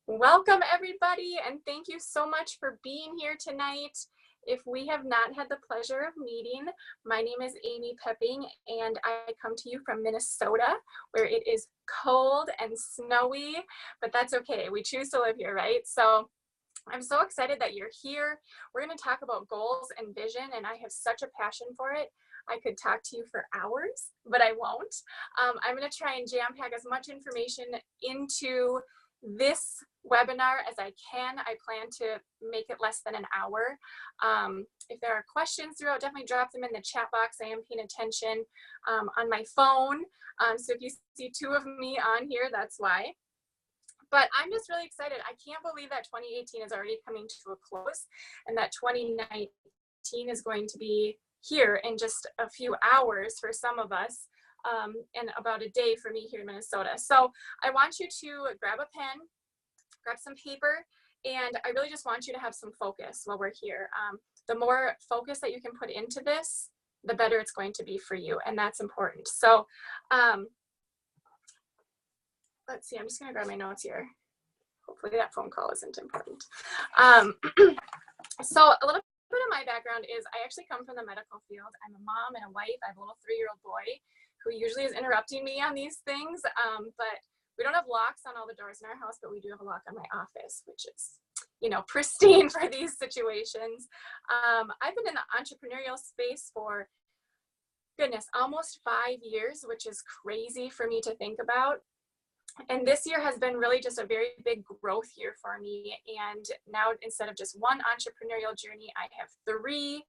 Welcome, everybody, and thank you so much for being here tonight. If we have not had the pleasure of meeting, my name is Amy Pepping, and I come to you from Minnesota, where it is cold and snowy, but that's okay. We choose to live here, right? So I'm so excited that you're here. We're going to talk about goals and vision, and I have such a passion for it. I could talk to you for hours, but I won't. I'm going to try and jam pack as much information into this webinar as I can. I plan to make it less than an hour. If there are questions throughout, definitely drop them in the chat box. I am paying attention on my phone. So if you see two of me on here, that's why. But I'm just really excited. I can't believe that 2018 is already coming to a close and that 2019 is going to be here in just a few hours for some of us, and about a day for me here in Minnesota. So I want you to grab a pen, grab some paper, and I really just want you to have some focus while we're here. The more focus that you can put into this, the better it's going to be for you, and that's important. So let's see, I'm just gonna grab my notes here. Hopefully that phone call isn't important. So a little bit of my background is I actually come from the medical field. I'm a mom and a wife. I have a little 3-year-old boy who usually is interrupting me on these things, but we don't have locks on all the doors in our house, but we do have a lock on my office, which is, you know, pristine for these situations. I've been in the entrepreneurial space for, goodness, almost 5 years, which is crazy for me to think about. And this year has been really just a very big growth year for me. And now instead of just one entrepreneurial journey, I have 3,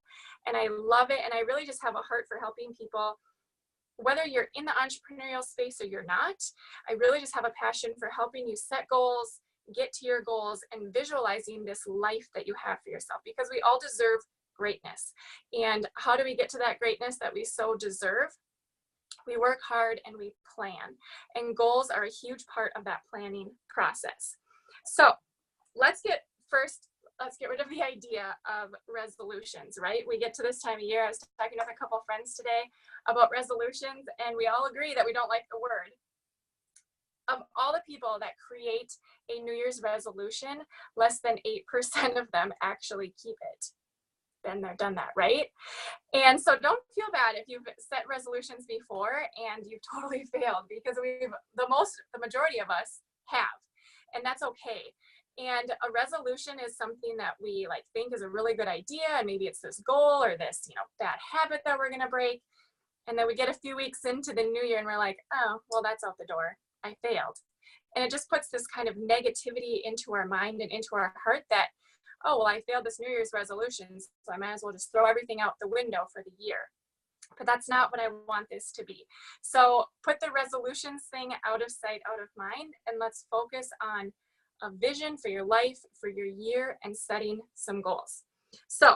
and I love it. And I really just have a heart for helping people, whether you're in the entrepreneurial space or you're not. I really just have a passion for helping you set goals, get to your goals, and visualizing this life that you have for yourself, because we all deserve greatness. And how do we get to that greatness that we so deserve? We work hard and we plan, and goals are a huge part of that planning process. So let's get rid of the idea of resolutions, right? We get to this time of year. I was talking with a couple friends today about resolutions, and we all agree that we don't like the word. Of all the people that create a New Year's resolution, less than 8% of them actually keep it. Been there, done that, right? And so don't feel bad if you've set resolutions before and you've totally failed, because the majority of us have, and that's okay. And a resolution is something that we think is a really good idea, and maybe it's this goal or this, bad habit that we're gonna break. And then we get a few weeks into the new year and we're like, oh, well, that's out the door. I failed. And it just puts this kind of negativity into our mind and into our heart that, oh, well, I failed this New Year's resolution, so I might as well just throw everything out the window for the year. But that's not what I want this to be. So put the resolutions thing out of sight, out of mind, and let's focus on a vision for your life, for your year, and setting some goals. So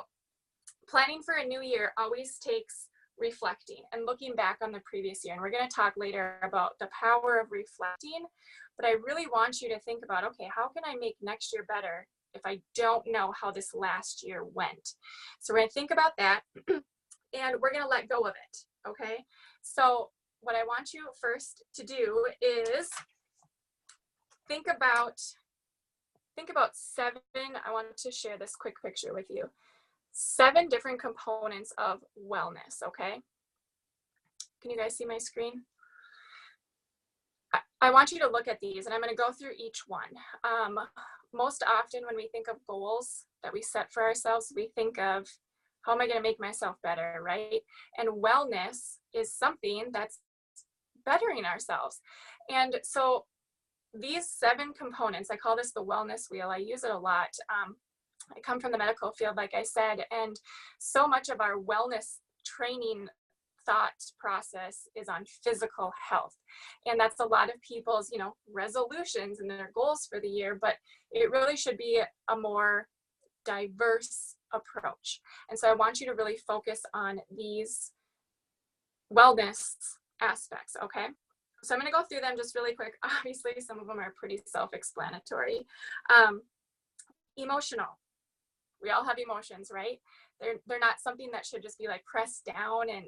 planning for a new year always takes reflecting and looking back on the previous year. And we're going to talk later about the power of reflecting. But I really want you to think about, okay, how can I make next year better if I don't know how this last year went? So we're going to think about that, and we're going to let go of it, okay? So what I want you first to do is think about 7, I want to share this quick picture with you. 7 different components of wellness, okay? Can you guys see my screen? I want you to look at these, and I'm going to go through each one. Most often when we think of goals that we set for ourselves, we think of, how am I going to make myself better, right? And wellness is something that's bettering ourselves. And so these 7 components, I call this the wellness wheel. I use it a lot. I come from the medical field, like I said, and so much of our wellness training thought process is on physical health. And that's a lot of people's, resolutions and their goals for the year, but it really should be a more diverse approach. And so I want you to really focus on these wellness aspects, okay? So I'm going to go through them just really quick. Obviously, some of them are pretty self-explanatory. Emotional. We all have emotions, right? They're not something that should just be pressed down and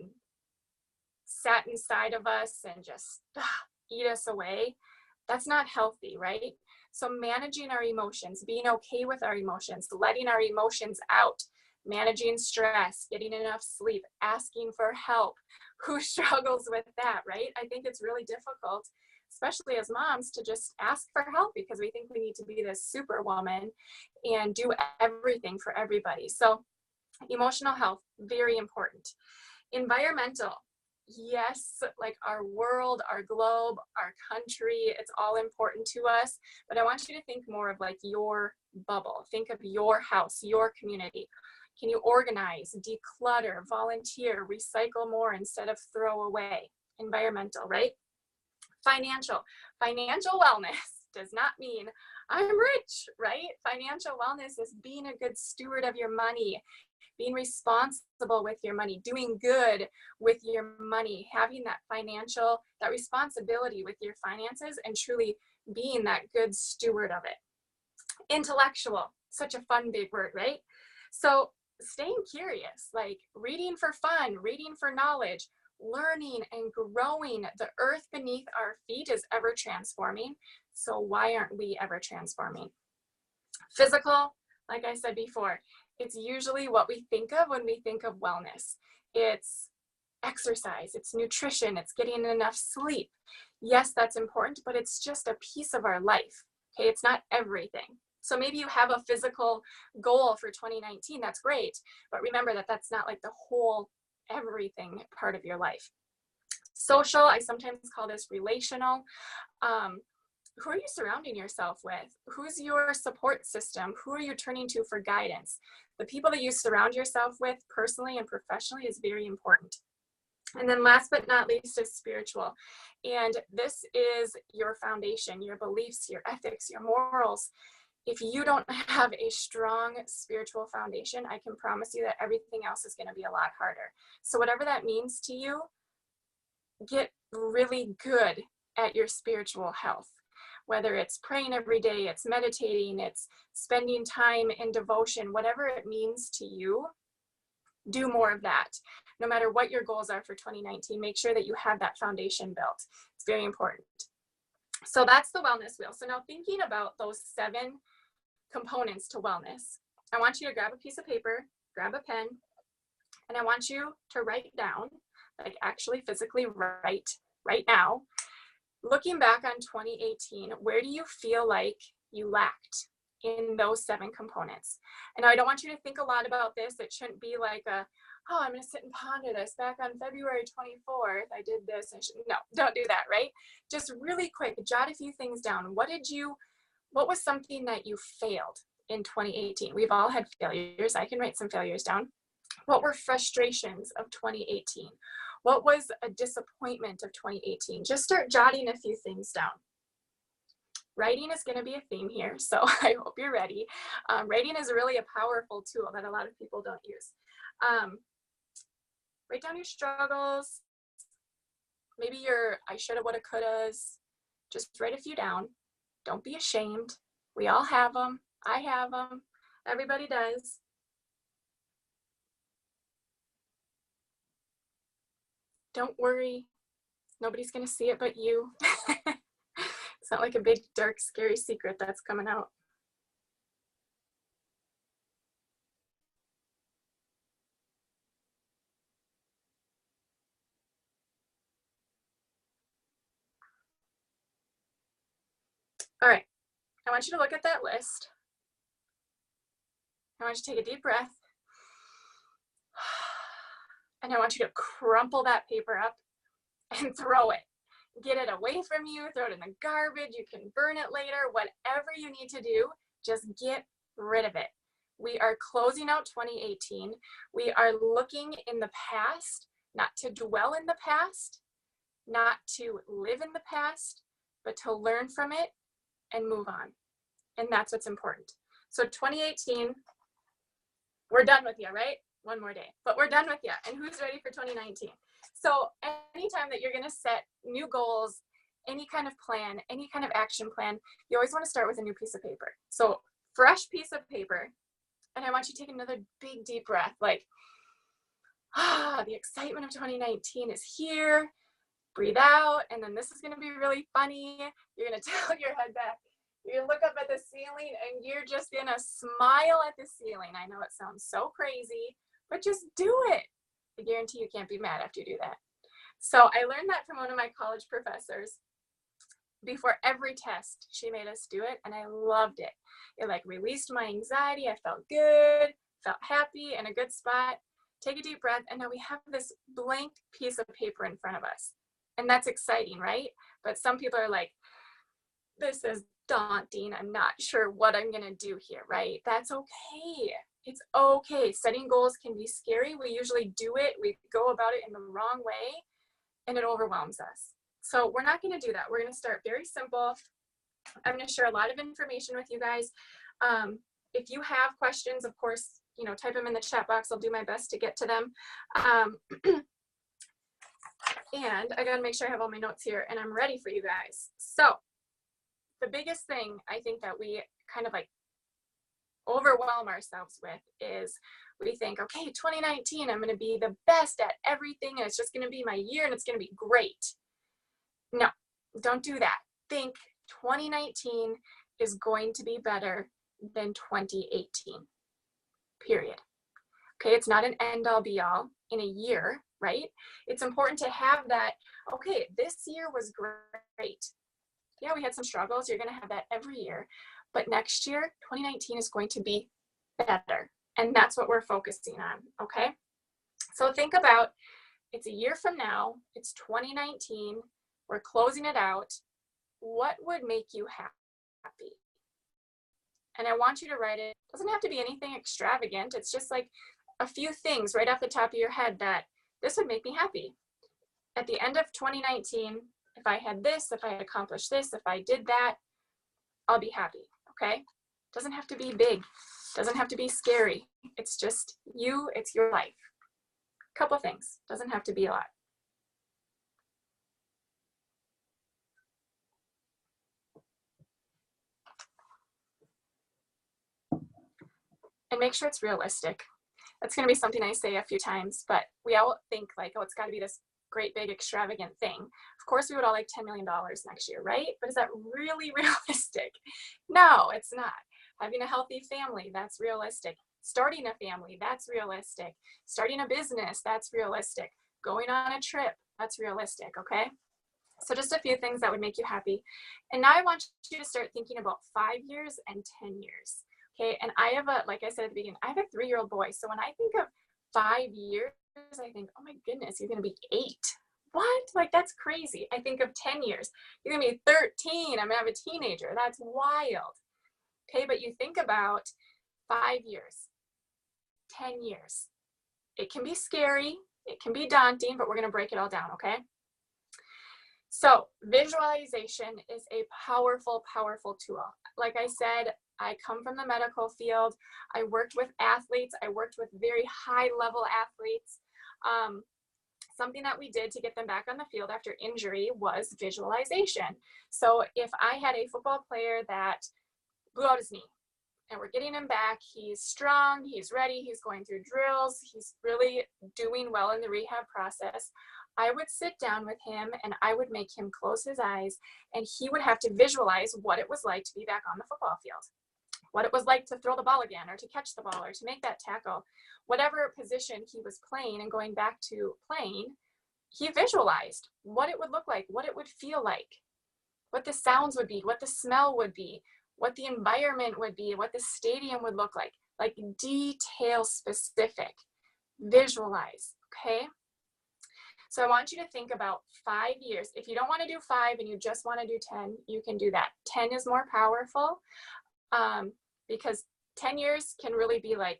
sat inside of us and just eat us away. That's not healthy, right? So managing our emotions, being okay with our emotions, letting our emotions out, managing stress, getting enough sleep, asking for help. Who struggles with that, right? I think it's really difficult, especially as moms, to just ask for help because we think we need to be this superwoman and do everything for everybody. So emotional health, very important. Environmental, yes, like our world, our globe, our country, it's all important to us, but I want you to think more of like your bubble. Think of your house, your community. Can you organize, declutter, volunteer, recycle more instead of throw away? Environmental, right? Financial wellness does not mean I'm rich, right? Financial wellness is being a good steward of your money, being responsible with your money, doing good with your money, having that responsibility with your finances, and truly being that good steward of it. Intellectual, such a fun big word, right? So staying curious, like reading for fun, reading for knowledge, learning and growing. The earth beneath our feet is ever transforming. So why aren't we ever transforming? Physical, like I said before, it's usually what we think of when we think of wellness. It's exercise, it's nutrition, it's getting enough sleep. Yes, that's important, but it's just a piece of our life. Okay, it's not everything. So maybe you have a physical goal for 2019, that's great, but remember that that's not like the whole everything part of your life. Social, I sometimes call this relational. Who are you surrounding yourself with? Who's your support system? Who are you turning to for guidance? The people that you surround yourself with personally and professionally is very important. And then last but not least is spiritual. And this is your foundation, your beliefs, your ethics, your morals. If you don't have a strong spiritual foundation, I can promise you that everything else is going to be a lot harder. So whatever that means to you, get really good at your spiritual health. Whether it's praying every day, it's meditating, it's spending time in devotion, whatever it means to you, do more of that. No matter what your goals are for 2019, make sure that you have that foundation built. It's very important. So that's the wellness wheel. So now thinking about those 7 components to wellness, I want you to grab a piece of paper, grab a pen, and I want you to write down, like actually physically write right now, looking back on 2018, where do you feel like you lacked in those 7 components? And I don't want you to think a lot about this. It shouldn't be like oh, I'm going to sit and ponder this. Back on February 24th, I did this. No, don't do that, right? Just really quick, jot a few things down. What was something that you failed in 2018? We've all had failures. I can write some failures down. What were frustrations of 2018? What was a disappointment of 2018? Just start jotting a few things down. Writing is going to be a theme here, so I hope you're ready. Writing is really a powerful tool that a lot of people don't use. Write down your struggles, maybe your I shoulda, woulda, couldas. Just write a few down. Don't be ashamed. We all have them. I have them. Everybody does. Don't worry. Nobody's going to see it but you. It's not like a big, dark, scary secret that's coming out. All right. I want you to look at that list. I want you to take a deep breath. And I want you to crumple that paper up and throw it. Get it away from you, throw it in the garbage, you can burn it later, whatever you need to do, just get rid of it. We are closing out 2018. We are looking in the past, not to dwell in the past, not to live in the past, but to learn from it and move on. And that's what's important. So 2018, we're done with you, right? One more day, but we're done with you. And who's ready for 2019? So anytime that you're going to set new goals, any kind of plan, any kind of action plan, you always want to start with a new piece of paper. So fresh piece of paper. And I want you to take another big, deep breath. Like, the excitement of 2019 is here. Breathe out, and then this is going to be really funny. You're going to tilt your head back. You're going to look up at the ceiling, and you're just going to smile at the ceiling. I know it sounds so crazy, but just do it. I guarantee you can't be mad after you do that. So I learned that from one of my college professors. Before every test, she made us do it, and I loved it. It like released my anxiety. I felt good, felt happy, in a good spot. Take a deep breath, and now we have this blank piece of paper in front of us. And that's exciting, right? But some people are like, this is daunting. I'm not sure what I'm going to do here, right? That's okay. It's okay. Setting goals can be scary. We usually do it. We go about it in the wrong way, and it overwhelms us. So we're not going to do that. We're going to start very simple. I'm going to share a lot of information with you guys. If you have questions, of course, you know, type them in the chat box. I'll do my best to get to them. And I got to make sure I have all my notes here and I'm ready for you guys. So the biggest thing I think that we kind of like overwhelm ourselves with is we think, okay, 2019, I'm going to be the best at everything and it's just going to be my year and it's going to be great. No, don't do that. Think 2019 is going to be better than 2018, period. Okay, it's not an end all be all in a year, right? It's important to have that, okay, this year was great. Yeah, we had some struggles. You're going to have that every year. But next year, 2019 is going to be better. And that's what we're focusing on, okay? So think about, it's a year from now, it's 2019, we're closing it out. What would make you happy? And I want you to write it. It doesn't have to be anything extravagant. It's just like a few things right off the top of your head that this would make me happy. At the end of 2019, if I had this, if I had accomplished this, if I did that, I'll be happy, okay? It doesn't have to be big. It doesn't have to be scary. It's just you, it's your life. A couple things. It doesn't have to be a lot. And make sure it's realistic. That's going to be something I say a few times, but we all think like, oh, it's got to be this great, big, extravagant thing. Of course, we would all like $10 million next year, right? But is that really realistic? No, it's not. Having a healthy family, that's realistic. Starting a family, that's realistic. Starting a business, that's realistic. Going on a trip, that's realistic, okay? So just a few things that would make you happy. And now I want you to start thinking about 5 years and 10 years. Okay, and I have a, like I said at the beginning, I have a 3-year-old boy. So when I think of 5 years, I think, oh my goodness, you're gonna be 8. What? Like, that's crazy. I think of 10 years, you're gonna be 13. I'm gonna have a teenager. That's wild. Okay, but you think about 5 years, 10 years. It can be scary, it can be daunting, but we're gonna break it all down, okay? So visualization is a powerful, powerful tool. Like I said, I come from the medical field. I worked with athletes. I worked with very high level athletes. Something that we did to get them back on the field after injury was visualization. So if I had a football player that blew out his knee and we're getting him back, he's strong, he's ready, he's going through drills, he's really doing well in the rehab process, I would sit down with him and I would make him close his eyes and he would have to visualize what it was like to be back on the football field. What it was like to throw the ball again or to catch the ball or to make that tackle. Whatever position he was playing and going back to playing, he visualized what it would look like, what it would feel like, what the sounds would be, what the smell would be, what the environment would be, what the stadium would look like detail specific. Visualize, okay? So I want you to think about 5 years. If you don't want to do 5 and you just want to do 10, you can do that. 10 is more powerful. Because 10 years can really be like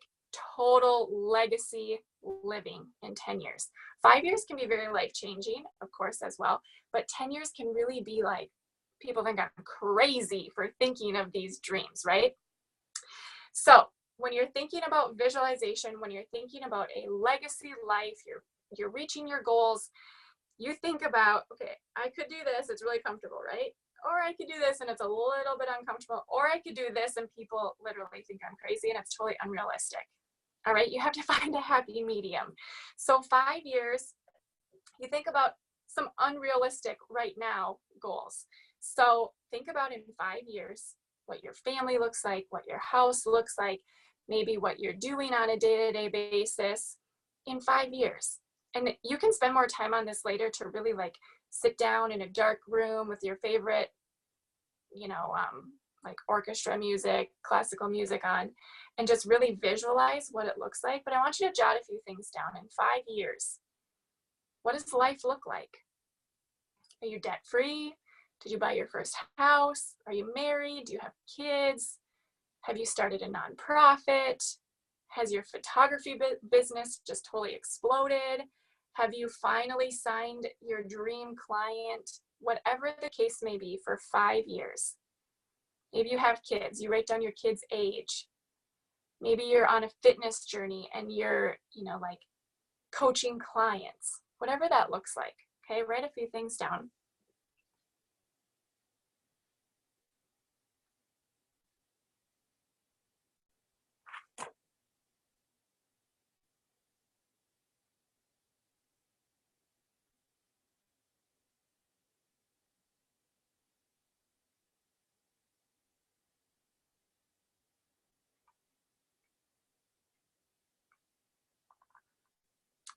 total legacy living in 10 years. 5 years can be very life-changing, of course, as well. But 10 years can really be like, people think I'm crazy for thinking of these dreams, right? So when you're thinking about visualization, when you're thinking about a legacy life, you're reaching your goals, you think about, okay, I could do this, it's really comfortable, right? Or I could do this and it's a little bit uncomfortable, or I could do this and people literally think I'm crazy and it's totally unrealistic. All right, you have to find a happy medium. So 5 years, you think about some unrealistic right now goals. So think about in 5 years, what your family looks like, what your house looks like, maybe what you're doing on a day-to-day basis in 5 years. And you can spend more time on this later to really like sit down in a dark room with your favorite, like orchestra music, classical music on, and just really visualize what it looks like. But I want you to jot a few things down. In 5 years, what does life look like? Are you debt free? Did you buy your first house? Are you married? Do you have kids? Have you started a nonprofit? Has your photography business just totally exploded? Have you finally signed your dream client? Whatever the case may be, for 5 years. Maybe you have kids, you write down your kid's age. Maybe you're on a fitness journey and you're, like coaching clients, whatever that looks like. Okay, write a few things down.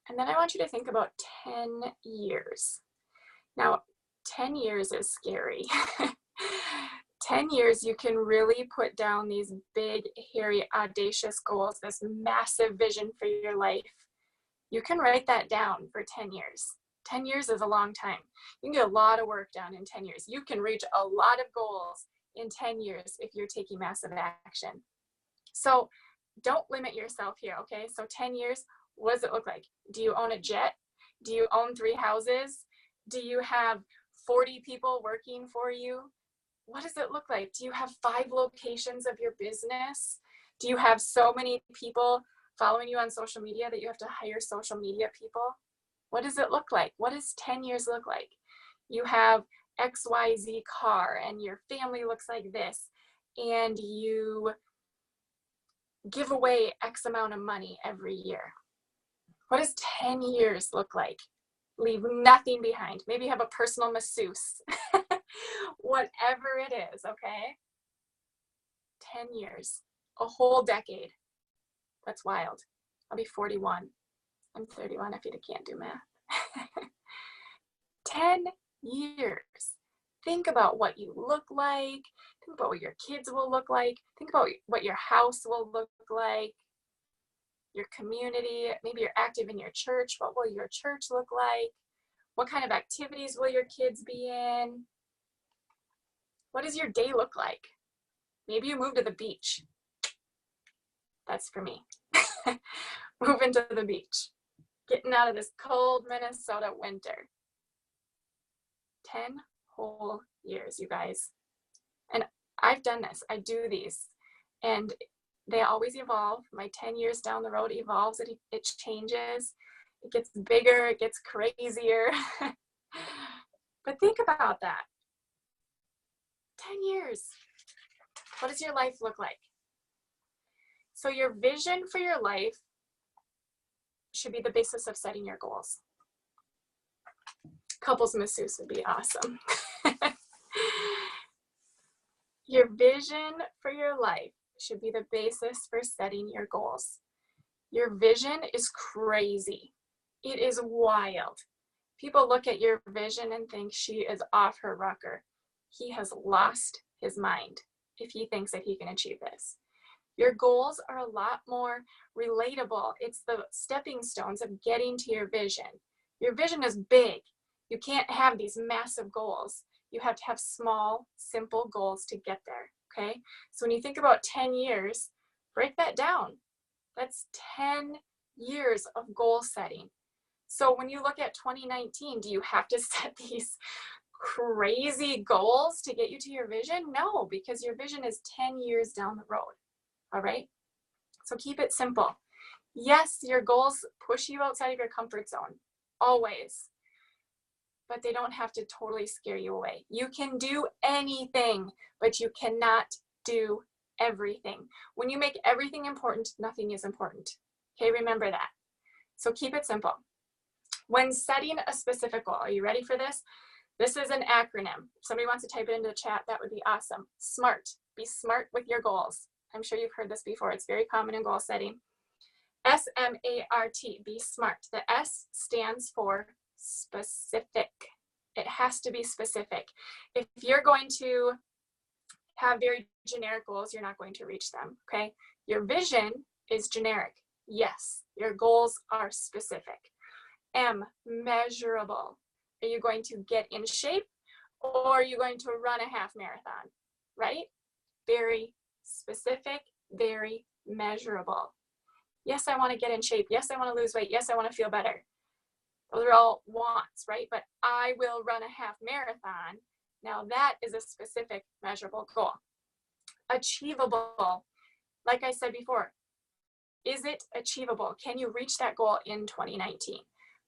And then I want you to think about 10 years. Now, 10 years is scary. 10 years, you can really put down these big, hairy, audacious goals, this massive vision for your life. You can write that down for 10 years. 10 years is a long time. You can get a lot of work done in 10 years. You can reach a lot of goals in 10 years if you're taking massive action. So don't limit yourself here, okay? So 10 years, what does it look like? Do you own a jet? Do you own 3 houses? Do you have 40 people working for you? What does it look like? Do you have 5 locations of your business? Do you have so many people following you on social media that you have to hire social media people? What does it look like? What does 10 years look like? You have XYZ car and your family looks like this, and you give away X amount of money every year. What does 10 years look like? Leave nothing behind. Maybe you have a personal masseuse. Whatever it is, okay? 10 years, a whole decade. That's wild. I'll be 41. I'm 31 if you can't do math. 10 years. Think about what you look like. Think about what your kids will look like. Think about what your house will look like. Your community. Maybe you're active in your church. What will your church look like? What kind of activities will your kids be in? What does your day look like? Maybe you move to the beach. That's for me. Moving to the beach. Getting out of this cold Minnesota winter. 10 whole years, you guys. And I've done this. I do these. And they always evolve. My 10 years down the road evolves. It changes. It gets bigger. It gets crazier. But think about that. 10 years. What does your life look like? So your vision for your life should be the basis of setting your goals. Couples masseuse would be awesome. Your vision for your life should be the basis for setting your goals. Your vision is crazy. It is wild. People look at your vision and think she is off her rocker. He has lost his mind if he thinks that he can achieve this. Your goals are a lot more relatable. It's the stepping stones of getting to your vision. Your vision is big. You can't have these massive goals. You have to have small, simple goals to get there, okay? So when you think about 10 years, break that down. That's 10 years of goal setting. So when you look at 2019, do you have to set these crazy goals to get you to your vision? No, because your vision is 10 years down the road, all right? So keep it simple. Yes, your goals push you outside of your comfort zone, always, but they don't have to totally scare you away. You can do anything, but you cannot do everything. When you make everything important, nothing is important. Okay, remember that. So keep it simple. When setting a specific goal, are you ready for this? This is an acronym. If somebody wants to type it into the chat, that would be awesome. SMART. Be smart with your goals. I'm sure you've heard this before. It's very common in goal setting. SMART. Be smart. The S stands for specific. It has to be specific. If you're going to have very generic goals, you're not going to reach them, okay? Your vision is generic. Yes, your goals are specific. M, measurable. Are you going to get in shape or are you going to run a half marathon, right? Very specific, very measurable. Yes, I want to get in shape. Yes, I want to lose weight. Yes, I want to feel better. Those are all wants, right? But I will run a half marathon. Now that is a specific, measurable goal. Achievable. Like I said before, is it achievable? Can you reach that goal in 2019?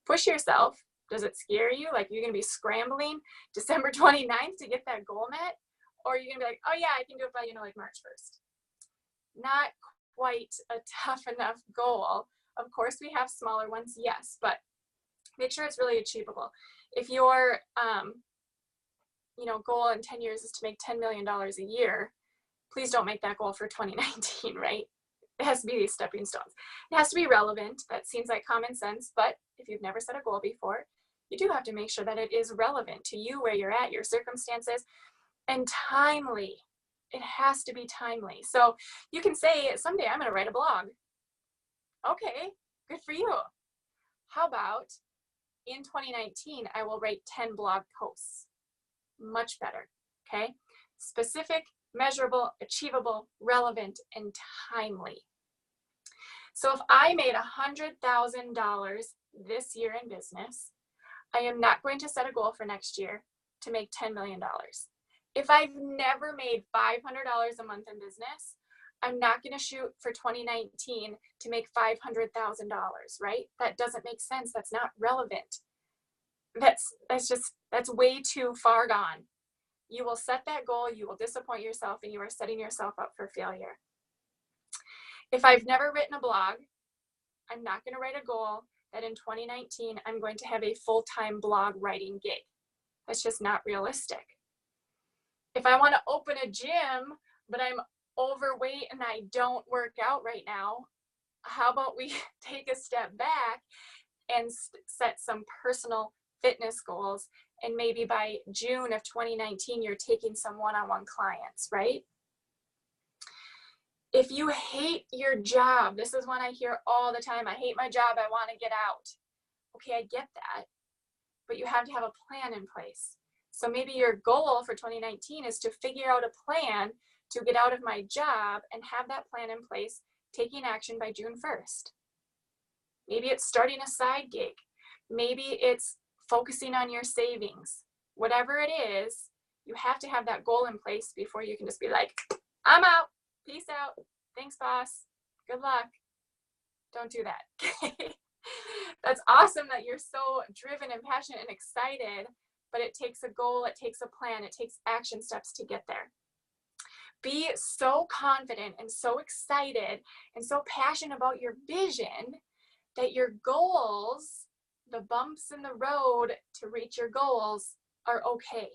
Push yourself. Does it scare you? Like you're going to be scrambling December 29th to get that goal met? Or are you going to be like, oh yeah, I can do it by, like March 1st? Not quite a tough enough goal. Of course, we have smaller ones, yes, but make sure it's really achievable. If your goal in 10 years is to make $10 million a year, please don't make that goal for 2019, right? It has to be these stepping stones. It has to be relevant. That seems like common sense, but if you've never set a goal before, you do have to make sure that it is relevant to you, where you're at, your circumstances, and timely. It has to be timely. So you can say, someday I'm going to write a blog. Okay, good for you. How about in 2019, I will write 10 blog posts. Much better, okay? Specific, measurable, achievable, relevant, and timely. So if I made $100,000 this year in business, I am not going to set a goal for next year to make $10 million. If I've never made $500 a month in business, I'm not going to shoot for 2019 to make $500,000, right? That doesn't make sense. That's not relevant. That's way too far gone. You will set that goal, you will disappoint yourself, and you are setting yourself up for failure. If I've never written a blog, I'm not going to write a goal that in 2019 I'm going to have a full-time blog writing gig. That's just not realistic. If I want to open a gym, but I'm overweight and I don't work out right now, how about we take a step back and set some personal fitness goals, and maybe by June of 2019 you're taking some one-on-one clients, right? If you hate your job, this is one I hear all the time, I hate my job, I want to get out. Okay, I get that, but you have to have a plan in place. So maybe your goal for 2019 is to figure out a plan to get out of my job and have that plan in place, taking action by June 1st. Maybe it's starting a side gig. Maybe it's focusing on your savings. Whatever it is, you have to have that goal in place before you can just be like, I'm out, peace out, thanks boss, good luck. Don't do that. That's awesome that you're so driven and passionate and excited, but it takes a goal, it takes a plan, it takes action steps to get there. Be so confident and so excited and so passionate about your vision that your goals, the bumps in the road to reach your goals, are okay.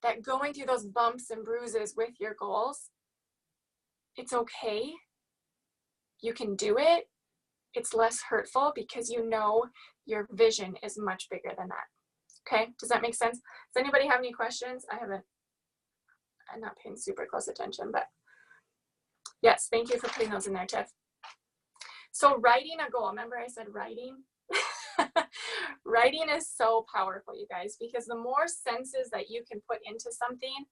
That going through those bumps and bruises with your goals, it's okay. You can do it. It's less hurtful because you know your vision is much bigger than that. Okay, does that make sense? Does anybody have any questions? I'm not paying super close attention, but yes, thank you for putting those in there, Tiff. So writing a goal, remember I said writing? Writing is so powerful, you guys, because the more senses that you can put into something,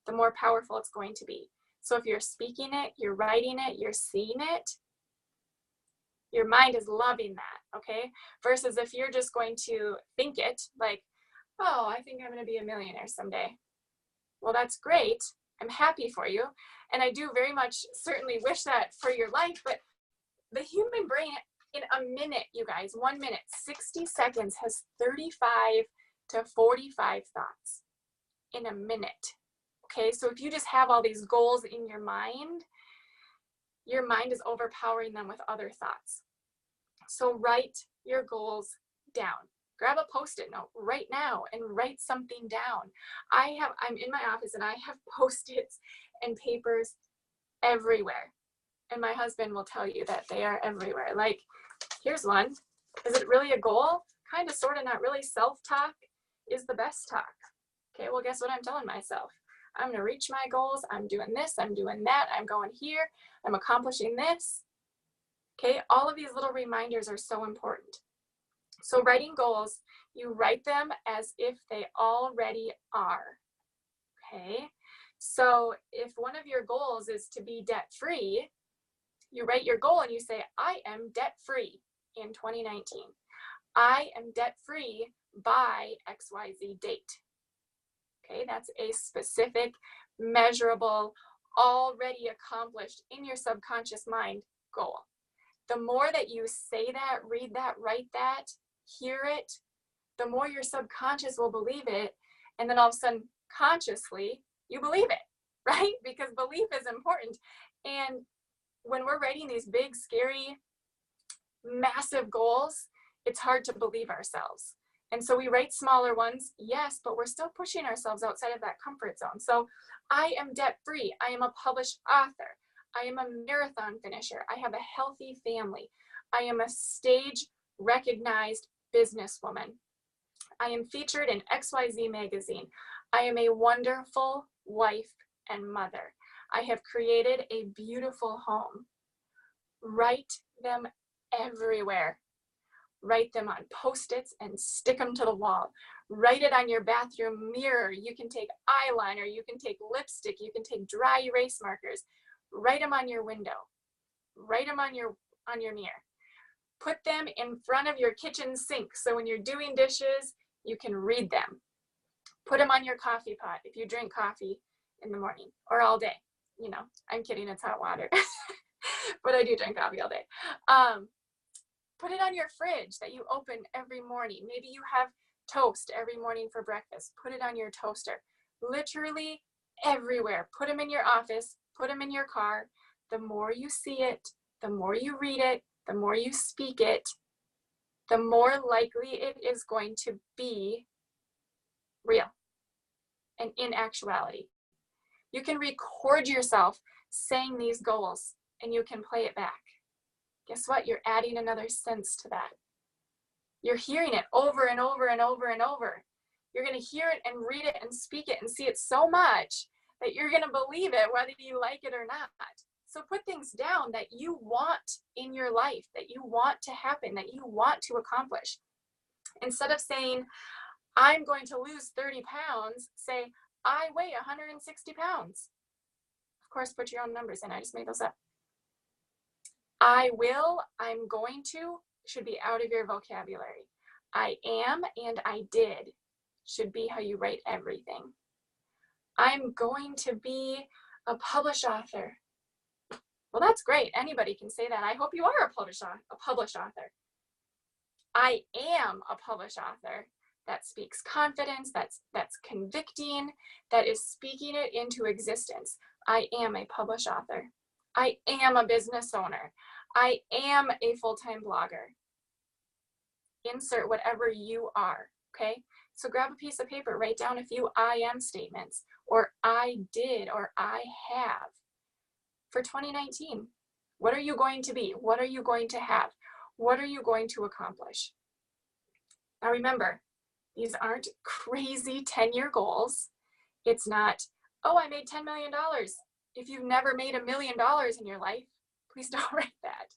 the more powerful it's going to be. So if you're speaking it, you're writing it, you're seeing it, your mind is loving that, okay? Versus if you're just going to think it, like, oh, I think I'm going to be a millionaire someday. Well, that's great. I'm happy for you. And I do very much certainly wish that for your life, but the human brain in a minute, you guys, 1 minute, 60 seconds has 35 to 45 thoughts in a minute. Okay, so if you just have all these goals in your mind is overpowering them with other thoughts. So write your goals down. grab a Post-it note right now and write something down. I'm in my office and I have Post-its and papers everywhere. And my husband will tell you that they are everywhere. Like, here's one. Is it really a goal? Kind of, sort of, not really. Self-talk is the best talk. Okay, well, guess what I'm telling myself? I'm going to reach my goals. I'm doing this. I'm doing that. I'm going here. I'm accomplishing this. Okay, all of these little reminders are so important. So writing goals, you write them as if they already are. Okay, so if one of your goals is to be debt-free, you write your goal and you say, I am debt-free in 2019. I am debt-free by XYZ date. Okay, that's a specific, measurable, already accomplished in your subconscious mind goal. The more that you say that, read that, write that, hear it, the more your subconscious will believe it. And then all of a sudden, consciously, you believe it, right? Because belief is important. And when we're writing these big, scary, massive goals, it's hard to believe ourselves. And so we write smaller ones, yes, but we're still pushing ourselves outside of that comfort zone. So I am debt-free. I am a published author. I am a marathon finisher. I have a healthy family. I am a stage-recognized businesswoman. I am featured in XYZ magazine. I am a wonderful wife and mother. I have created a beautiful home. Write them everywhere. Write them on Post-its and stick them to the wall. Write it on your bathroom mirror. You can take eyeliner, you can take lipstick, you can take dry erase markers. Write them on your window. Write them on your mirror. Put them in front of your kitchen sink so when you're doing dishes, you can read them. Put them on your coffee pot if you drink coffee in the morning or all day. You know, I'm kidding, it's hot water. But I do drink coffee all day. Put it on your fridge that you open every morning. Maybe you have toast every morning for breakfast. Put it on your toaster. Literally everywhere. Put them in your office. Put them in your car. The more you see it, the more you read it, the more you speak it, the more likely it is going to be real and in actuality. You can record yourself saying these goals and you can play it back. Guess what? You're adding another sense to that. You're hearing it over and over and over and over. You're going to hear it and read it and speak it and see it so much that you're going to believe it whether you like it or not. So put things down that you want in your life, that you want to happen, that you want to accomplish. Instead of saying, I'm going to lose 30 pounds, say, I weigh 160 pounds. Of course, put your own numbers in. I just made those up. I will, I'm going to, should be out of your vocabulary. I am and I did should be how you write everything. I'm going to be a published author. Well, that's great. Anybody can say that. I hope you are a published author. I am a published author. That speaks confidence, that's convicting, that is speaking it into existence. I am a published author. I am a business owner. I am a full-time blogger. Insert whatever you are, okay? So grab a piece of paper, write down a few I am statements, or I did, or I have. For 2019, what are you going to be? What are you going to have? What are you going to accomplish? Now remember, these aren't crazy 10-year goals. It's not, oh, I made $10 million. If you've never made $1 million in your life, please don't write that.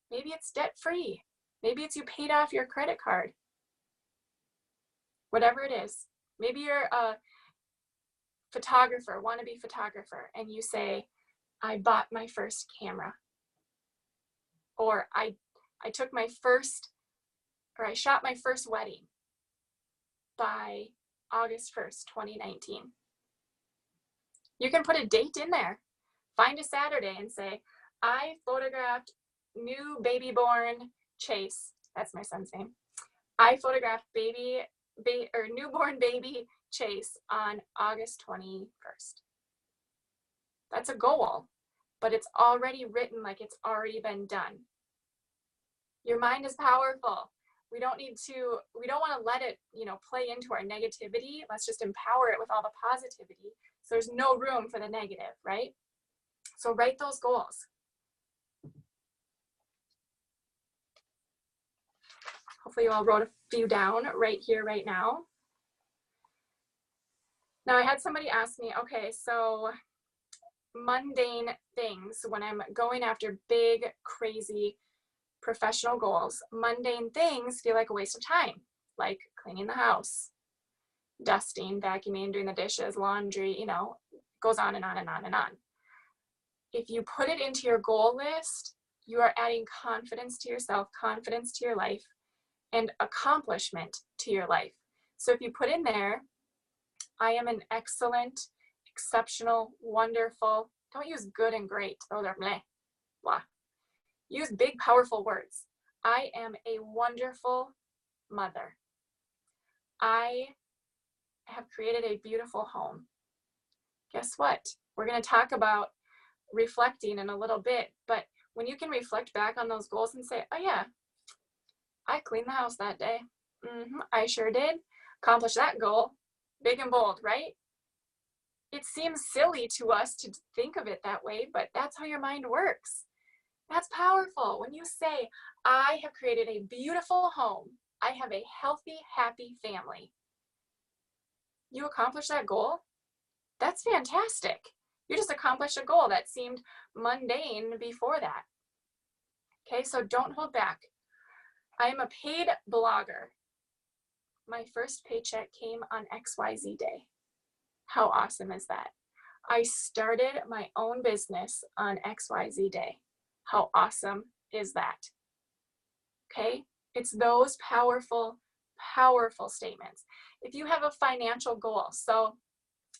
Maybe it's debt-free. Maybe it's you paid off your credit card. Whatever it is. Maybe you're a photographer, wannabe photographer, and you say, I bought my first camera. Or I took my first, or I shot my first wedding by August 1st, 2019. You can put a date in there. Find a Saturday and say, I photographed new baby born Chase. That's my son's name. I photographed newborn baby Chase on August 21st. That's a goal, but it's already written like it's already been done. Your mind is powerful. We don't want to let it, play into our negativity. Let's just empower it with all the positivity. So there's no room for the negative, right? So write those goals. Hopefully you all wrote a few down right here, right now. Now I had somebody ask me, okay, so mundane things, when I'm going after big, crazy professional goals, mundane things feel like a waste of time, like cleaning the house, dusting, vacuuming, doing the dishes, laundry, goes on and on and on and on. If you put it into your goal list, you are adding confidence to yourself, confidence to your life, and accomplishment to your life. So if you put in there, I am an excellent, exceptional, wonderful, don't use good and great, those are blah, blah. Use big, powerful words. I am a wonderful mother. I have created a beautiful home. Guess what? We're going to talk about reflecting in a little bit, but when you can reflect back on those goals and say, oh yeah, I cleaned the house that day. I sure did. Accomplish that goal. Big and bold, right? It seems silly to us to think of it that way, but that's how your mind works. That's powerful. When you say, I have created a beautiful home, I have a healthy, happy family, you accomplish that goal, that's fantastic. You just accomplished a goal that seemed mundane before that. Okay, so don't hold back. I am a paid blogger. My first paycheck came on XYZ day. How awesome is that? I started my own business on XYZ day. How awesome is that? Okay, it's those powerful, powerful statements. If you have a financial goal, so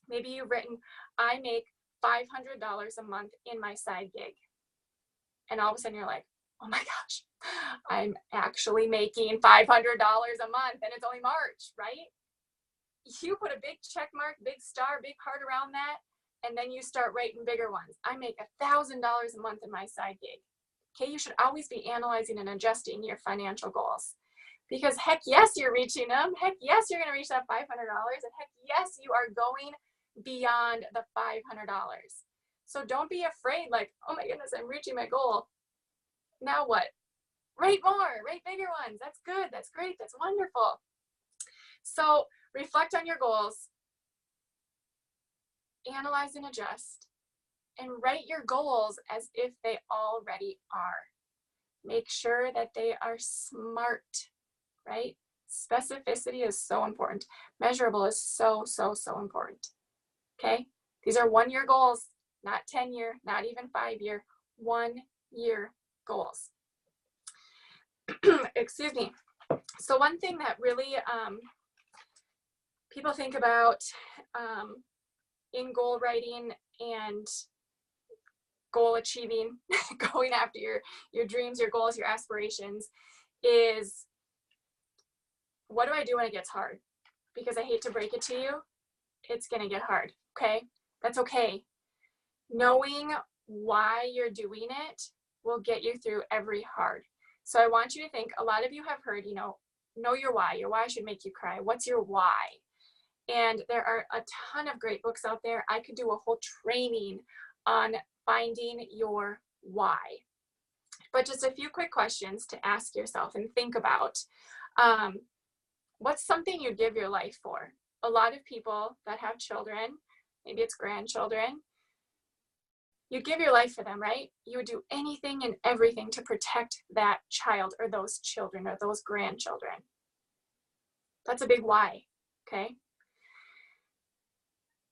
maybe you've written, I make $500 a month in my side gig. And all of a sudden you're like, oh my gosh, I'm actually making $500 a month and it's only March, right? You put a big check mark, big star, big heart around that, and then you start writing bigger ones. I make $1,000 a month in my side gig. Okay, you should always be analyzing and adjusting your financial goals. Because heck yes, you're reaching them. Heck yes, you're going to reach that $500. And heck yes, you are going beyond the $500. So don't be afraid, like, oh my goodness, I'm reaching my goal. Now what? Write more, write bigger ones. That's good, that's great, that's wonderful. So reflect on your goals, analyze and adjust, and write your goals as if they already are. Make sure that they are SMART, right? Specificity is so important. Measurable is so, so, so important. Okay? These are 1 year goals, not 10-year, not even 5-year, 1 year goals. Excuse me. So one thing that really people think about in goal writing and goal achieving, going after your dreams, your goals, your aspirations, is what do I do when it gets hard? Because I hate to break it to you, it's gonna get hard, okay? That's okay. Knowing why you're doing it will get you through every hard. So I want you to think, a lot of you have heard, know your why. Your why should make you cry. What's your why? And there are a ton of great books out there. I could do a whole training on finding your why. But just a few quick questions to ask yourself and think about. What's something you'd give your life for? A lot of people that have children, maybe it's grandchildren, you'd give your life for them, right? You would do anything and everything to protect that child or those children or those grandchildren. That's a big why, okay?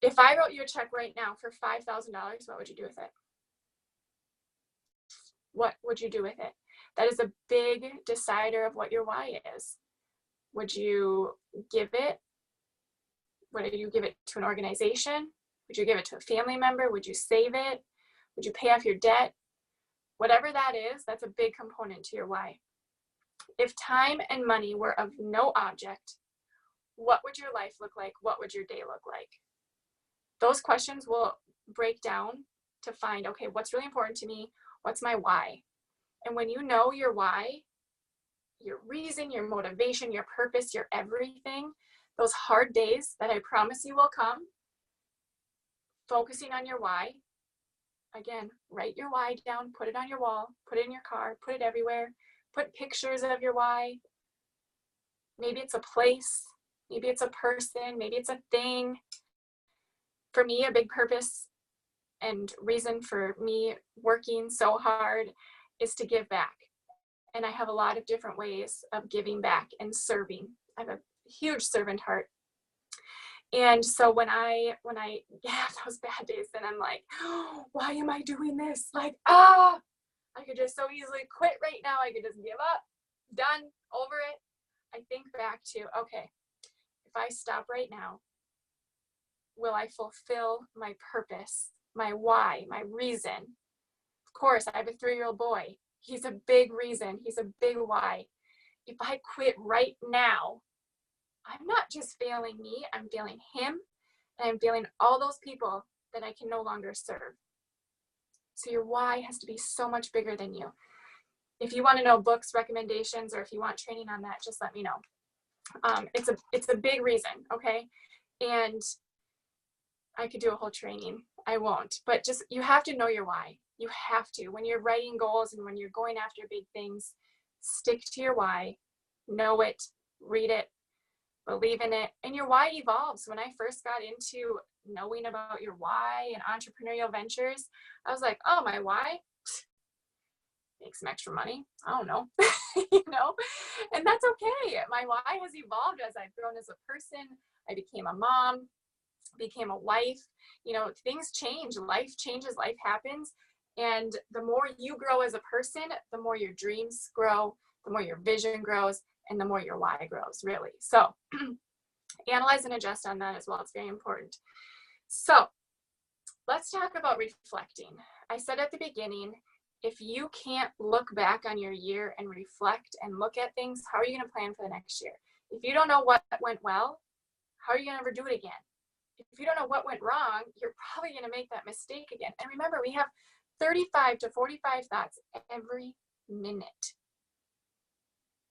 If I wrote you a check right now for $5,000, what would you do with it? What would you do with it? That is a big decider of what your why is. Would you give it? Would you give it to an organization? Would you give it to a family member? Would you save it? Would you pay off your debt? Whatever that is, that's a big component to your why. If time and money were of no object, what would your life look like? What would your day look like? Those questions will break down to find, okay, what's really important to me? What's my why? And when you know your why, your reason, your motivation, your purpose, your everything, those hard days that I promise you will come, focusing on your why. Again, write your why down, put it on your wall, put it in your car, put it everywhere, put pictures of your why. Maybe it's a place, maybe it's a person, maybe it's a thing. For me, a big purpose and reason for me working so hard is to give back. And I have a lot of different ways of giving back and serving. I have a huge servant heart. And so when I have those bad days, then I'm like, oh, why am I doing this? Like, I could just so easily quit right now. I could just give up, done, over it. I think back to, okay, if I stop right now, will I fulfill my purpose, my why, my reason? Of course, I have a 3-year-old boy. He's a big reason. He's a big why. If I quit right now, I'm not just failing me, I'm failing him, and I'm failing all those people that I can no longer serve. So your why has to be so much bigger than you. If you want to know books, recommendations, or if you want training on that, just let me know. It's a big reason, okay? And I could do a whole training. I won't, but just, you have to know your why. You have to. When you're writing goals and when you're going after big things, stick to your why, know it, read it, believe in it, and your why evolves. When I first got into knowing about your why and entrepreneurial ventures, I was like, oh, my why? Make some extra money. I don't know, and that's okay. My why has evolved as I've grown as a person. I became a mom, became a wife. Things change, life changes, life happens. And the more you grow as a person, the more your dreams grow, the more your vision grows, and the more your why grows, really. So analyze and adjust on that as well. It's very important. So let's talk about reflecting. I said at the beginning, if you can't look back on your year and reflect and look at things, how are you going to plan for the next year? If you don't know what went well, how are you going to ever do it again? If you don't know what went wrong, you're probably going to make that mistake again. And remember, we have 35 to 45 thoughts every minute.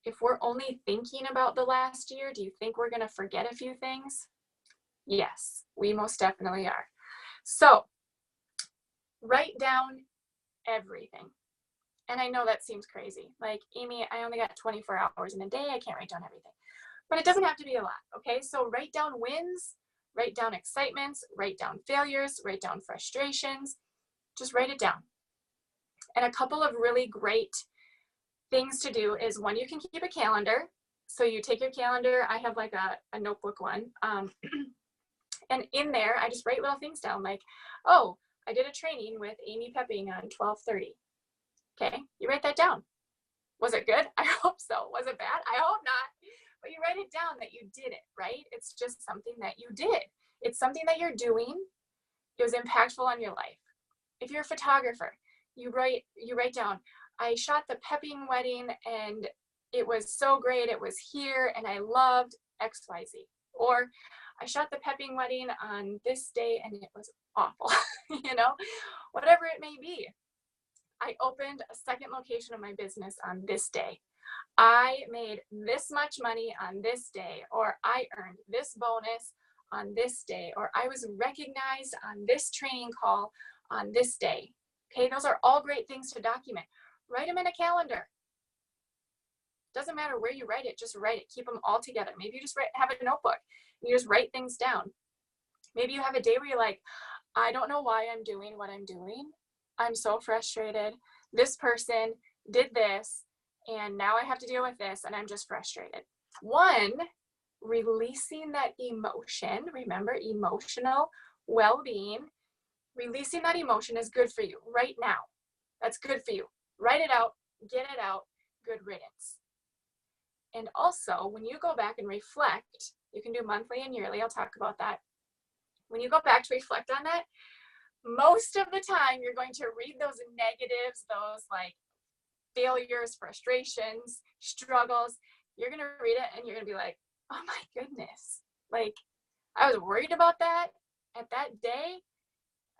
If we're only thinking about the last year, do you think we're going to forget a few things? Yes, we most definitely are. So write down everything. And I know that seems crazy. Like, Amy, I only got 24 hours in a day. I can't write down everything. But it doesn't have to be a lot, okay? So write down wins, write down excitements, write down failures, write down frustrations. Just write it down. And a couple of really great things to do is, one, you can keep a calendar. So you take your calendar. I have like a notebook one. And in there, I just write little things down like, oh, I did a training with Amy Pepping on 12:30. Okay, you write that down. Was it good? I hope so. Was it bad? I hope not. But you write it down that you did it, right? It's just something that you did. It's something that you're doing. It was impactful on your life. If you're a photographer, you write down, I shot the Pepping wedding and it was so great. It was here and I loved XYZ. Or I shot the Pepping wedding on this day and it was awful, whatever it may be. I opened a second location of my business on this day. I made this much money on this day, or I earned this bonus on this day, or I was recognized on this training call on this day. Okay, those are all great things to document. Write them in a calendar. Doesn't matter where you write it, just write it. Keep them all together. Maybe you just have a notebook and you just write things down. Maybe you have a day where you're like, I don't know why I'm doing what I'm doing. I'm so frustrated. This person did this and now I have to deal with this and I'm just frustrated. One, releasing that emotion. Remember, emotional well-being. Releasing that emotion is good for you right now. That's good for you. Write it out, get it out, good riddance. And also, when you go back and reflect, you can do monthly and yearly, I'll talk about that. When you go back to reflect on that, most of the time you're going to read those negatives, those like failures, frustrations, struggles. You're going to read it and you're going to be like, oh my goodness. Like, I was worried about that at that day.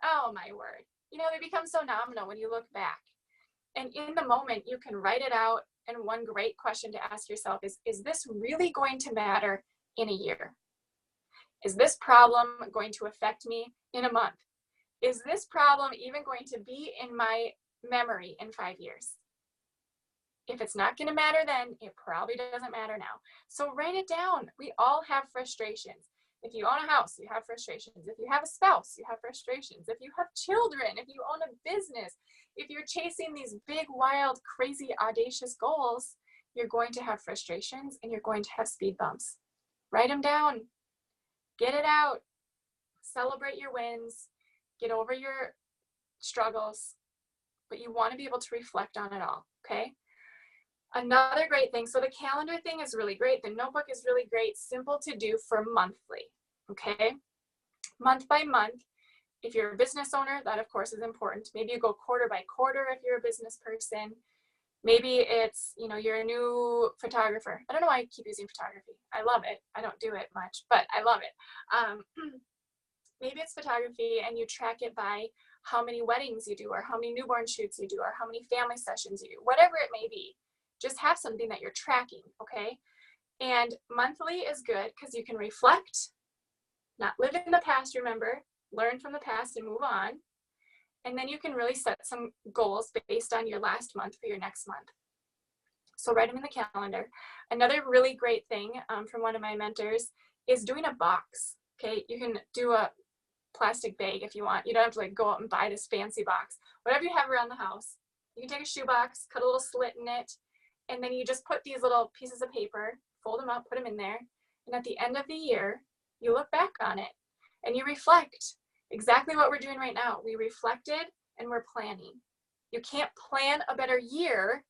Oh my word. They become so nominal when you look back. And in the moment, you can write it out and one great question to ask yourself is this really going to matter in a year? Is this problem going to affect me in a month? Is this problem even going to be in my memory in 5 years? If it's not going to matter then, it probably doesn't matter now. So write it down. We all have frustrations. If you own a house, you have frustrations. If you have a spouse, you have frustrations. If you have children, if you own a business, if you're chasing these big, wild, crazy, audacious goals, you're going to have frustrations and you're going to have speed bumps. Write them down. Get it out. Celebrate your wins. Get over your struggles. But you want to be able to reflect on it all, okay? Another great thing, so the calendar thing is really great. The notebook is really great, simple to do for monthly, okay? Month by month. If you're a business owner, that of course is important. Maybe you go quarter by quarter if you're a business person. Maybe it's, you know, you're a new photographer. I don't know why I keep using photography. I love it. I don't do it much, but I love it. Maybe it's photography and you track it by how many weddings you do or how many newborn shoots you do or how many family sessions you do, whatever it may be. Just have something that you're tracking, okay? And monthly is good because you can reflect, not live in the past, remember, learn from the past and move on. And then you can really set some goals based on your last month for your next month. So write them in the calendar. Another really great thing from one of my mentors is doing a box, okay? You can do a plastic bag if you want. You don't have to like go out and buy this fancy box. Whatever you have around the house. You can take a shoe box, cut a little slit in it, and then you just put these little pieces of paper, fold them up, put them in there. And at the end of the year, you look back on it and you reflect. Exactly what we're doing right now. We reflected and we're planning. You can't plan a better year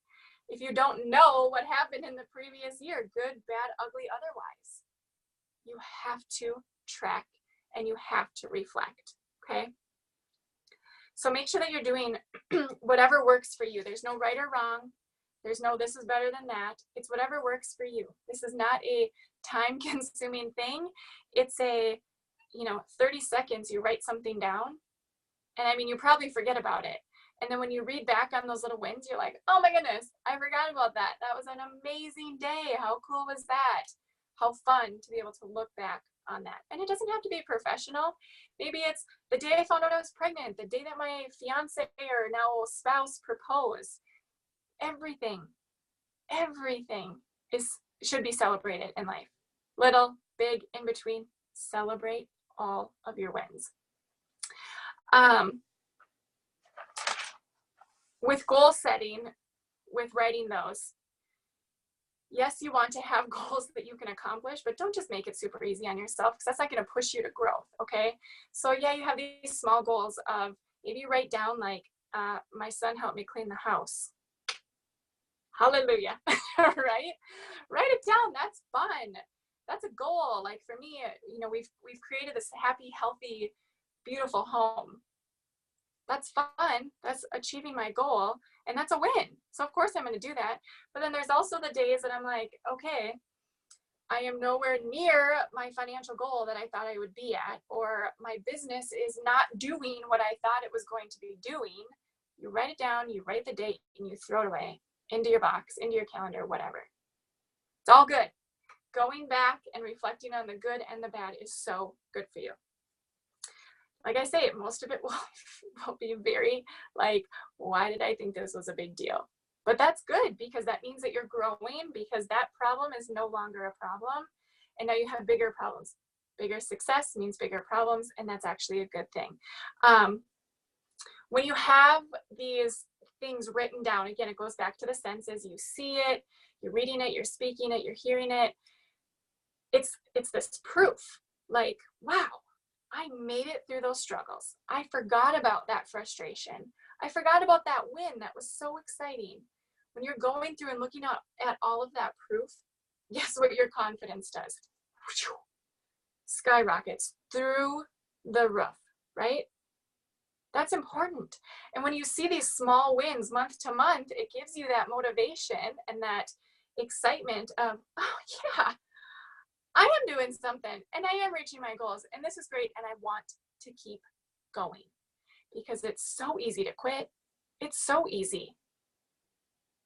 if you don't know what happened in the previous year, good, bad, ugly, otherwise. You have to track and you have to reflect, okay? So make sure that you're doing whatever works for you. There's no right or wrong. There's no this is better than that. It's whatever works for you. This is not a time-consuming thing. It's a, 30 seconds, you write something down. And I mean, you probably forget about it. And then when you read back on those little wins, you're like, oh my goodness, I forgot about that. That was an amazing day. How cool was that? How fun to be able to look back on that. And it doesn't have to be professional. Maybe it's the day I found out I was pregnant, the day that my fiance or now spouse proposed. Everything should be celebrated in life. Little, big, in between, celebrate all of your wins. With goal setting, with writing those, yes, you want to have goals that you can accomplish, but don't just make it super easy on yourself because that's not going to push you to growth, okay? So yeah, you have these small goals of maybe you write down like, my son helped me clean the house. Hallelujah, right? Write it down. That's fun. That's a goal. Like for me, we've created this happy, healthy, beautiful home. That's fun. That's achieving my goal. And that's a win. So of course I'm going to do that. But then there's also the days that I'm like, okay, I am nowhere near my financial goal that I thought I would be at, or my business is not doing what I thought it was going to be doing. You write it down, you write the date, and you throw it away into your box, into your calendar, whatever. It's all good. Going back and reflecting on the good and the bad is so good for you. Like I say, most of it will be very like, why did I think this was a big deal? But that's good because that means that you're growing, because that problem is no longer a problem. And now you have bigger problems. Bigger success means bigger problems, and that's actually a good thing. When you have these things written down, again, it goes back to the senses. You see it, you're reading it, you're speaking it, you're hearing it. It's this proof, like, wow, I made it through those struggles. I forgot about that frustration. I forgot about that win. That was so exciting. When you're going through and looking at all of that proof, guess what your confidence does? Skyrockets through the roof, right? That's important. And when you see these small wins month to month, it gives you that motivation and that excitement of, oh yeah, I am doing something and I am reaching my goals and this is great and I want to keep going because it's so easy to quit. It's so easy.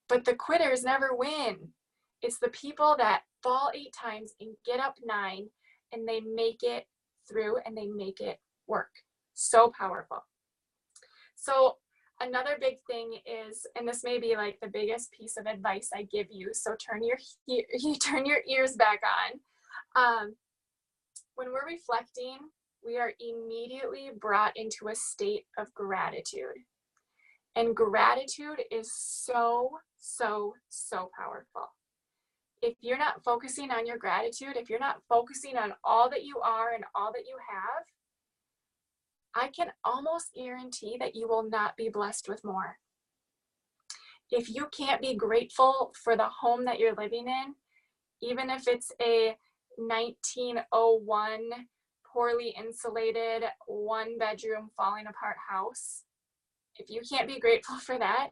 But the quitters never win. It's the people that fall 8 times and get up 9, and they make it through and they make it work. So powerful. So another big thing is, and this may be like the biggest piece of advice I give you, so turn your ears back on. When we're reflecting, we are immediately brought into a state of gratitude. And gratitude is so, so, so powerful. If you're not focusing on your gratitude, if you're not focusing on all that you are and all that you have, I can almost guarantee that you will not be blessed with more. If you can't be grateful for the home that you're living in, even if it's a 1901 poorly insulated 1-bedroom falling apart house, if you can't be grateful for that,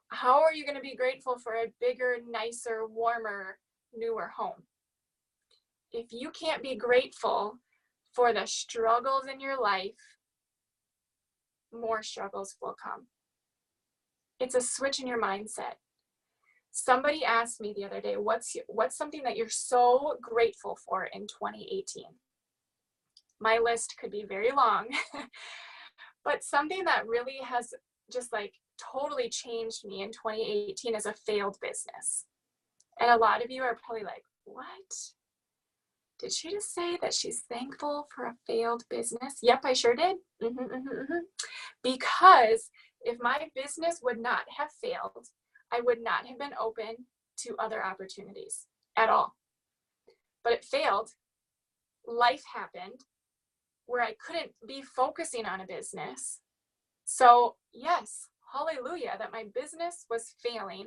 how are you going to be grateful for a bigger, nicer, warmer, newer home? If you can't be grateful for the struggles in your life, more struggles will come. It's a switch in your mindset. Somebody asked me the other day, what's something that you're so grateful for in 2018? My list could be very long, but something that really has just like totally changed me in 2018 is a failed business. And a lot of you are probably like, what? Did she just say that she's thankful for a failed business? Yep, I sure did. Because if my business would not have failed, I would not have been open to other opportunities at all. But it failed. Life happened where I couldn't be focusing on a business. So yes, hallelujah, that my business was failing.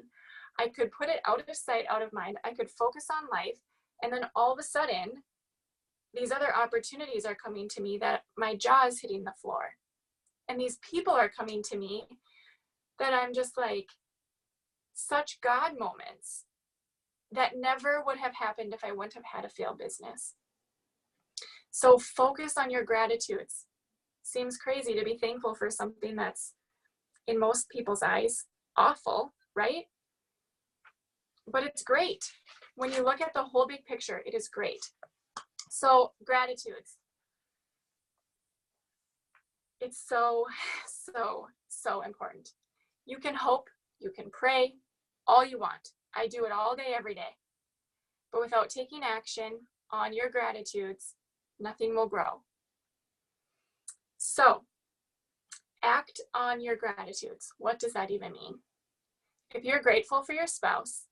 I could put it out of sight, out of mind. I could focus on life. And then all of a sudden, these other opportunities are coming to me that my jaw is hitting the floor. And these people are coming to me that I'm just like, such God moments that never would have happened if I wouldn't have had a failed business. So focus on your gratitudes. Seems crazy to be thankful for something that's, in most people's eyes, awful, right? But it's great. When you look at the whole big picture, it is great. So gratitudes. It's so, so, so important. You can hope, you can pray, all you want. I do it all day, every day. But without taking action on your gratitudes, nothing will grow. So, act on your gratitudes. What does that even mean? If you're grateful for your spouse,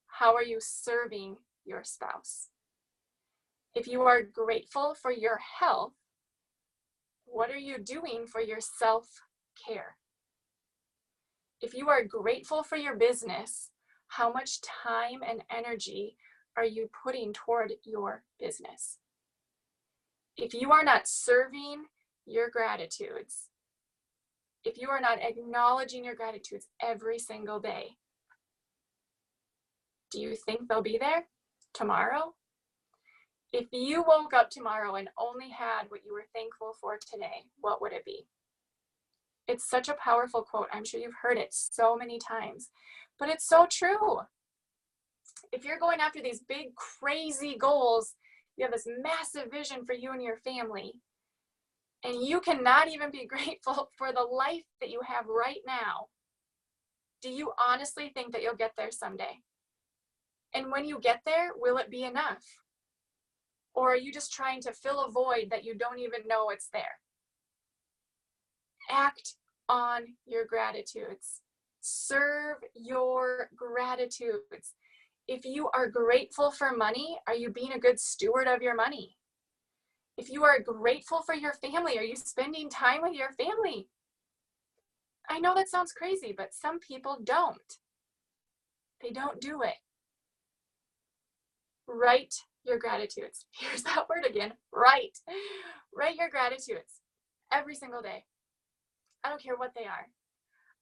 how are you serving your spouse? If you are grateful for your health, what are you doing for your self-care? If you are grateful for your business, how much time and energy are you putting toward your business? If you are not serving your gratitudes, if you are not acknowledging your gratitudes every single day, do you think they'll be there tomorrow? If you woke up tomorrow and only had what you were thankful for today, what would it be? It's such a powerful quote. I'm sure you've heard it so many times, but it's so true. If you're going after these big, crazy goals, you have this massive vision for you and your family, and you cannot even be grateful for the life that you have right now, do you honestly think that you'll get there someday? And when you get there, will it be enough? Or are you just trying to fill a void that you don't even know it's there? Act on your gratitudes. Serve your gratitudes. If you are grateful for money, are you being a good steward of your money? If you are grateful for your family, are you spending time with your family? I know that sounds crazy, but some people don't. They don't do it. Write your gratitudes. Here's that word again, write. Write your gratitudes every single day. I don't care what they are.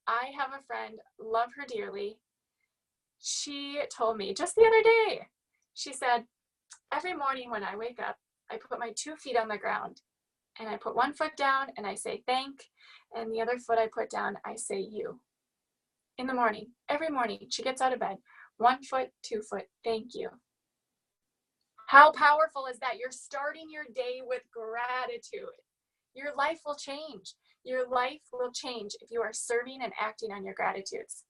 I have a friend, love her dearly. She told me just the other day, she said, every morning when I wake up, I put my 2 feet on the ground and I put 1 foot down and I say thank, and the other foot I put down, I say you. in the morning, every morning. She gets out of bed. 1 foot, 2 foot, thank you. How powerful is that? You're starting your day with gratitude. Your life will change. Your life will change if you are serving and acting on your gratitudes.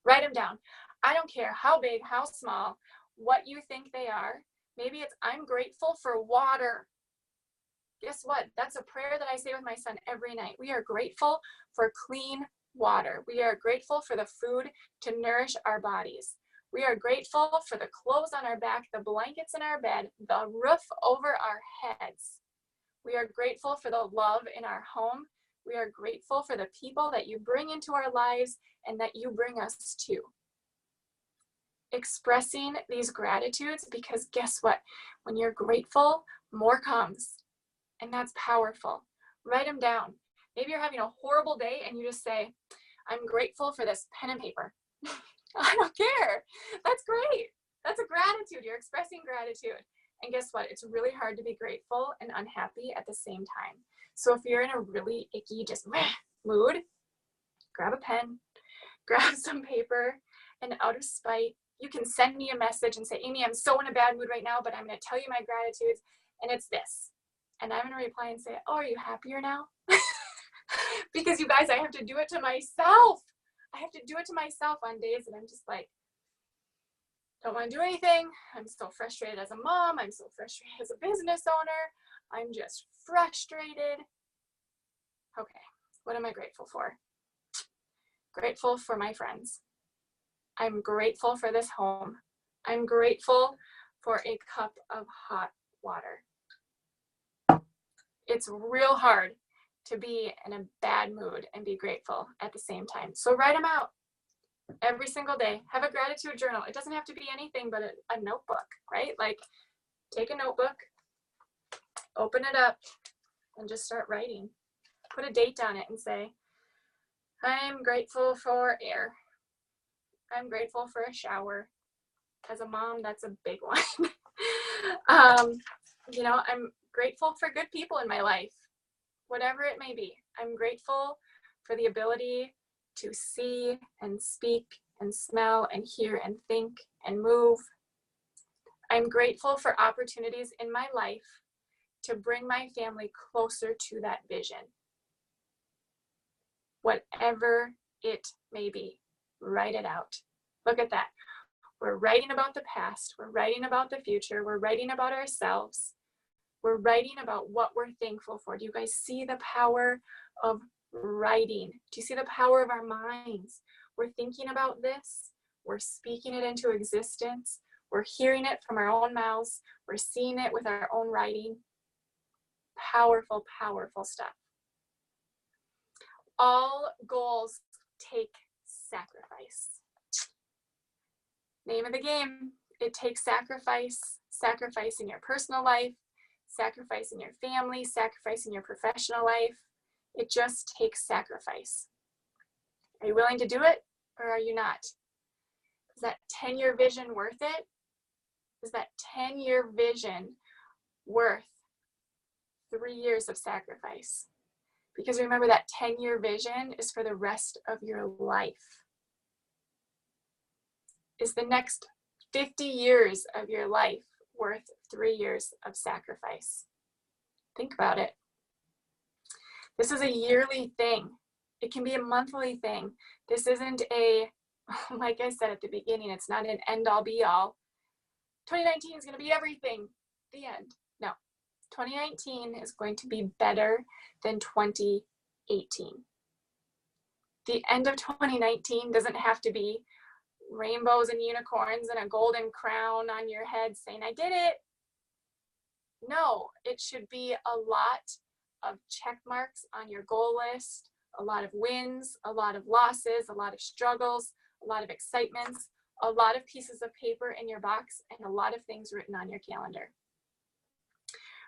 Write them down. I don't care how big, how small, what you think they are. Maybe it's, I'm grateful for water. Guess what? That's a prayer that I say with my son every night. We are grateful for clean water. We are grateful for the food to nourish our bodies. We are grateful for the clothes on our back, the blankets in our bed, the roof over our heads. We are grateful for the love in our home. We are grateful for the people that you bring into our lives and that you bring us to. Expressing these gratitudes, because guess what? When you're grateful, more comes. And that's powerful. Write them down. Maybe you're having a horrible day and you just say, I'm grateful for this pen and paper. I don't care. That's great. That's a gratitude. You're expressing gratitude. And guess what? It's really hard to be grateful and unhappy at the same time. So if you're in a really icky, just mood, grab a pen, grab some paper, and out of spite, you can send me a message and say, Amy, I'm so in a bad mood right now, but I'm going to tell you my gratitudes, and it's this. And I'm going to reply and say, oh, are you happier now? Because you guys, I have to do it to myself. I have to do it to myself on days that I'm just like, don't want to do anything. I'm so frustrated as a mom. I'm so frustrated as a business owner. I'm just frustrated. Okay, what am I grateful for? Grateful for my friends. I'm grateful for this home. I'm grateful for a cup of hot water. It's real hard to be in a bad mood and be grateful at the same time. So write them out every single day. Have a gratitude journal. It doesn't have to be anything but a notebook, right? Like take a notebook, open it up, and just start writing. Put a date on it and say, I'm grateful for air. I'm grateful for a shower. As a mom, that's a big one. I'm grateful for good people in my life, whatever it may be. I'm grateful for the ability to see and speak and smell and hear and think and move. I'm grateful for opportunities in my life to bring my family closer to that vision. Whatever it may be, write it out. Look at that. We're writing about the past. We're writing about the future. We're writing about ourselves. We're writing about what we're thankful for. Do you guys see the power of writing? Do you see the power of our minds? We're thinking about this. We're speaking it into existence. We're hearing it from our own mouths. We're seeing it with our own writing. Powerful, powerful stuff. All goals take sacrifice. Name of the game. It takes sacrifice. Sacrifice in your personal life, sacrifice in your family, sacrifice in your professional life. It just takes sacrifice. Are you willing to do it or are you not? Is that 10-year vision worth it? Is that 10-year vision worth 3 years of sacrifice? Because remember, that 10-year vision is for the rest of your life. Is the next 50 years of your life worth 3 years of sacrifice? Think about it. This is a yearly thing. It can be a monthly thing. This isn't a, like I said at the beginning, it's not an end all be all. 2019 is going to be everything. The end. No. 2019 is going to be better than 2018. The end of 2019 doesn't have to be rainbows and unicorns and a golden crown on your head saying, I did it. No, it should be a lot of check marks on your goal list, a lot of wins, a lot of losses, a lot of struggles, a lot of excitements, a lot of pieces of paper in your box, and a lot of things written on your calendar.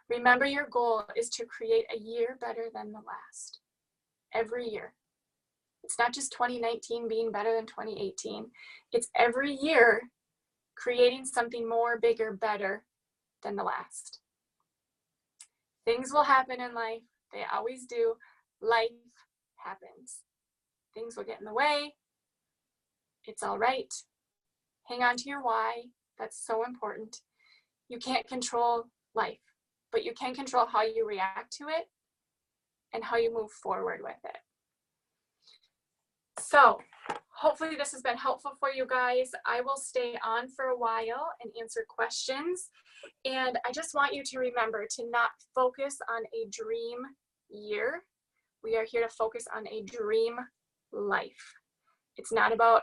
Remember, your goal is to create a year better than the last. Every year. It's not just 2019 being better than 2018. It's every year creating something more, bigger, better than the last. Things will happen in life. They always do. Life happens. Things will get in the way. It's all right. Hang on to your why. That's so important. You can't control life, but you can control how you react to it and how you move forward with it. So hopefully this has been helpful for you guys. I will stay on for a while and answer questions. And I just want you to remember to not focus on a dream year. We are here to focus on a dream life. It's not about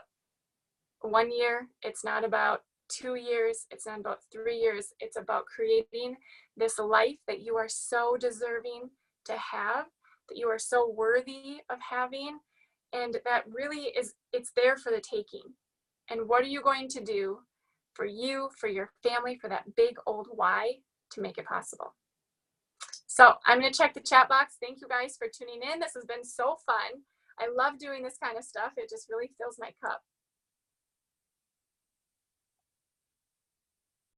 1 year. It's not about 2 years. It's not about 3 years. It's about creating this life that you are so deserving to have, that you are so worthy of having, and that really is, it's there for the taking. And what are you going to do for you, for your family, for that big old why to make it possible? So I'm going to check the chat box. Thank you guys for tuning in. This has been so fun. I love doing this kind of stuff. It just really fills my cup.